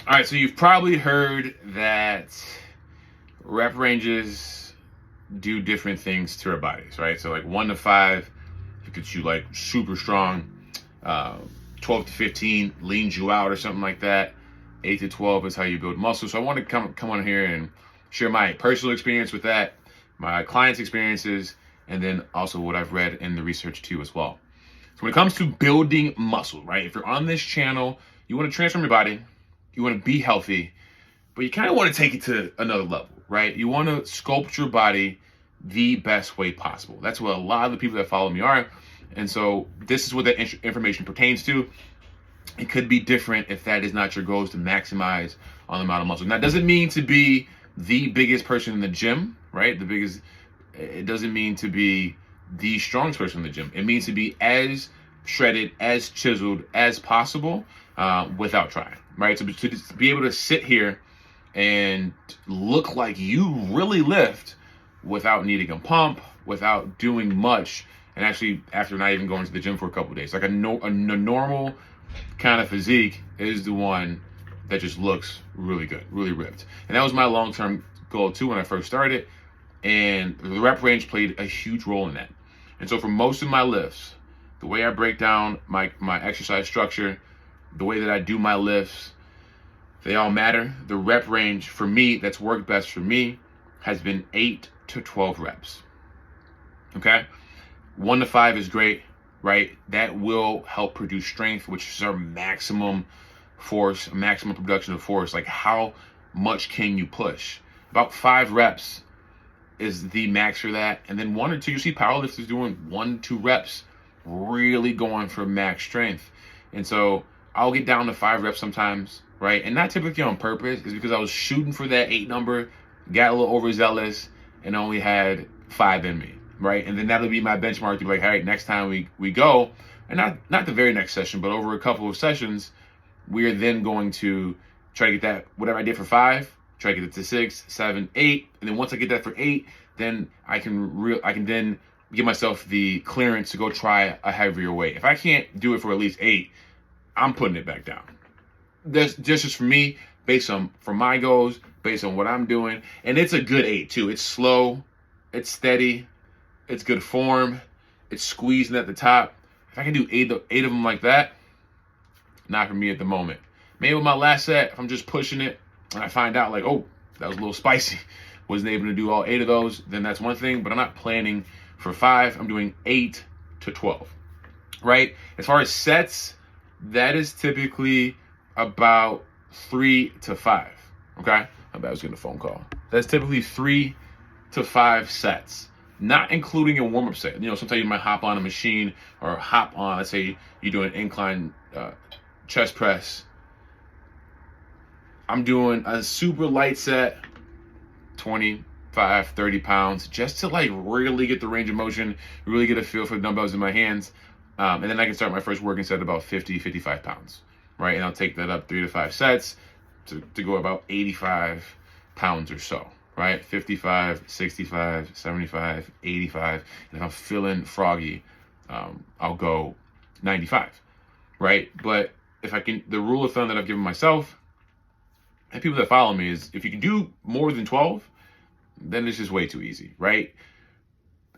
All right, so you've probably heard that rep ranges do different things to our bodies, right? So like 1 to 5, it gets you like super strong. Uh, 12 to 15 leans you out or something like that. 8 to 12 is how you build muscle. So I want to come on here and share my personal experience with that, my clients' experiences, and then also what I've read in the research too as well. So when it comes to building muscle, right? If you're on this channel, you want to transform your body, you want to be healthy, but you kind of want to take it to another level, right? You want to sculpt your body the best way possible. That's what a lot of the people that follow me are. And so this is what that information pertains to. It could be different if that is not your goal, is to maximize on the amount of muscle. Now, it doesn't mean to be the biggest person in the gym, right? It doesn't mean to be the strongest person in the gym. It means to be as shredded, as chiseled as possible without trying, right? So to be able to sit here and look like you really lift without needing a pump, without doing much, and actually after not even going to the gym for a couple of days. Like a normal kind of physique is the one that just looks really good, really ripped. And that was my long-term goal too when I first started. And the rep range played a huge role in that. And so for most of my lifts, the way I break down my exercise structure, the way that I do my lifts, they all matter. The rep range for me that's worked best for me has been 8 to 12 reps. Okay? 1 to 5 is great, right? That will help produce strength, which is our maximum force, maximum production of force. Like how much can you push? About 5 reps is the max for that. And then 1 or 2, you see powerlifters doing 1 to 2 reps, really going for max strength. And so I'll get down to 5 reps sometimes, right? And not typically on purpose. It's because I was shooting for that 8 number, got a little overzealous, and only had 5 in me, right? And then that'll be my benchmark to be like, all right, next time we go, and not the very next session, but over a couple of sessions, we're then going to try to get that, whatever I did for 5, try to get it to 6, 7, 8. And then once I get that for 8, then I can then give myself the clearance to go try a heavier weight. If I can't do it for at least 8, I'm putting it back down. That's just for me, based on for my goals, based on what I'm doing. And it's a good 8 too. It's slow, it's steady, it's good form, it's squeezing at the top. If I can do eight of them like that, not for me at the moment. Maybe with my last set, if I'm just pushing it and I find out like, oh, that was a little spicy, wasn't able to do all 8 of those, then that's one thing. But I'm not planning for 5. I'm doing 8 to 12, right? As far as sets, that is typically about 3 to 5, okay? I bet I was getting a phone call. That's typically 3 to 5 sets, not including a warm-up set. You know, sometimes you might hop on a machine or hop on, let's say you do an incline chest press. I'm doing a super light set, 25, 30 pounds, just to like really get the range of motion, really get a feel for the dumbbells in my hands. And then I can start my first working set at about 50, 55 pounds, right? And I'll take that up 3 to 5 sets to go about 85 pounds or so, right? 55, 65, 75, 85. And if I'm feeling froggy, I'll go 95, right? But if I can, the rule of thumb that I've given myself and people that follow me is if you can do more than 12, then it's just way too easy, right?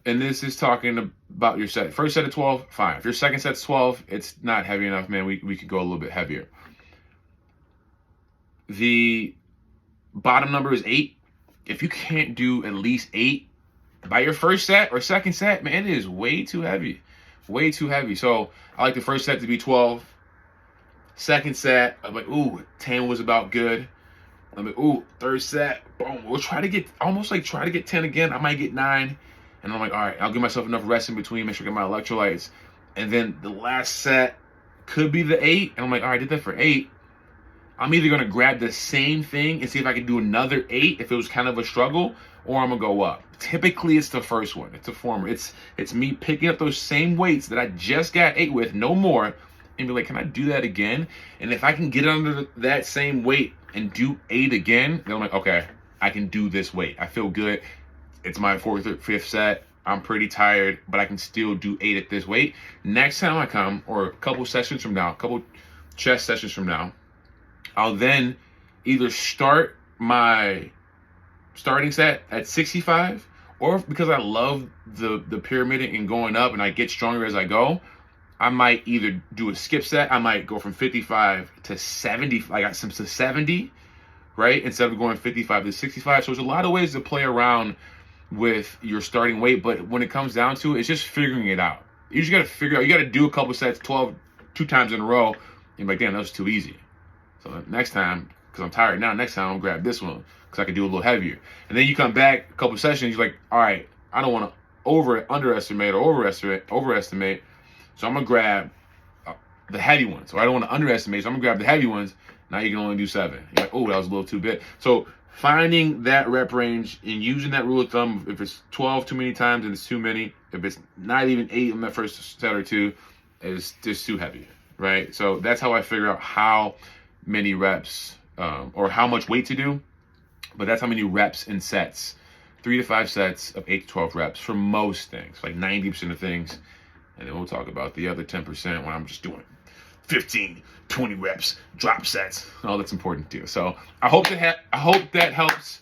And this is talking about your set. First set of 12, fine. If your second set's 12, it's not heavy enough, man. We could go a little bit heavier. The bottom number is 8. If you can't do at least 8 by your first set or second set, man, it is way too heavy. Way too heavy. So I like the first set to be 12. Second set, I'm like, ooh, 10 was about good. I'm like, ooh, third set, boom. We'll try to get 10 again. I might get 9. And I'm like, all right, I'll give myself enough rest in between, make sure I get my electrolytes. And then the last set could be the 8. And I'm like, all right, I did that for 8. I'm either going to grab the same thing and see if I can do another 8 if it was kind of a struggle, or I'm going to go up. Typically, it's the first one. It's the former. It's me picking up those same weights that I just got 8 with, no more, and be like, can I do that again? And if I can get under that same weight and do 8 again, then I'm like, okay, I can do this weight. I feel good. It's my 4th or 5th set. I'm pretty tired, but I can still do 8 at this weight. Next time I come, or a couple sessions from now, a couple chest sessions from now, I'll then either start my starting set at 65, or because I love the pyramiding and going up and I get stronger as I go, I might either do a skip set. I might go from 55 to 70. I got some to 70, right? Instead of going 55 to 65. So there's a lot of ways to play around with your starting weight, but when it comes down to it, it's just figuring it out. You just got to figure out, you got to do a couple sets, 2 times in a row, and you're like, damn, that was too easy. So next time, because I'm tired now, next time I'll grab this one because I can do a little heavier. And then you come back a couple sessions, you're like, all right, I don't want to underestimate or overestimate. So I'm going to grab the heavy ones. So I don't want to underestimate, so I'm going to grab the heavy ones. Now you can only do 7. You're like, oh, that was a little too big. So finding that rep range and using that rule of thumb, if it's 12 too many times, then it's too many. If it's not even 8 on that first set or 2, it's just too heavy, right? So that's how I figure out how many reps or how much weight to do. But that's how many reps in sets. 3 to 5 sets of 8 to 12 reps for most things, like 90% of things. And then we'll talk about the other 10% when I'm just doing 15, 20 reps, drop sets. All that's important too. So I hope that helps.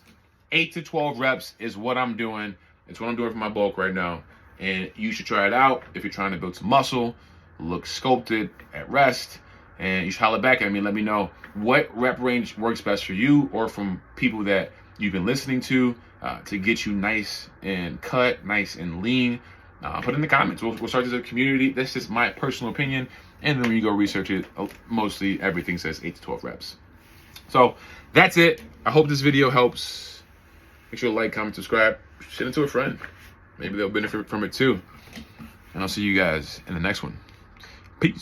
8 to 12 reps is what I'm doing. It's what I'm doing for my bulk right now. And you should try it out if you're trying to build some muscle, look sculpted at rest. And you should holler back at me and let me know what rep range works best for you or from people that you've been listening to get you nice and cut, nice and lean. Put it in the comments. We'll start as a community. That's just my personal opinion. And then when you go research it, mostly everything says 8 to 12 reps. So that's it. I hope this video helps. Make sure to like, comment, subscribe. Send it to a friend. Maybe they'll benefit from it too. And I'll see you guys in the next one. Peace.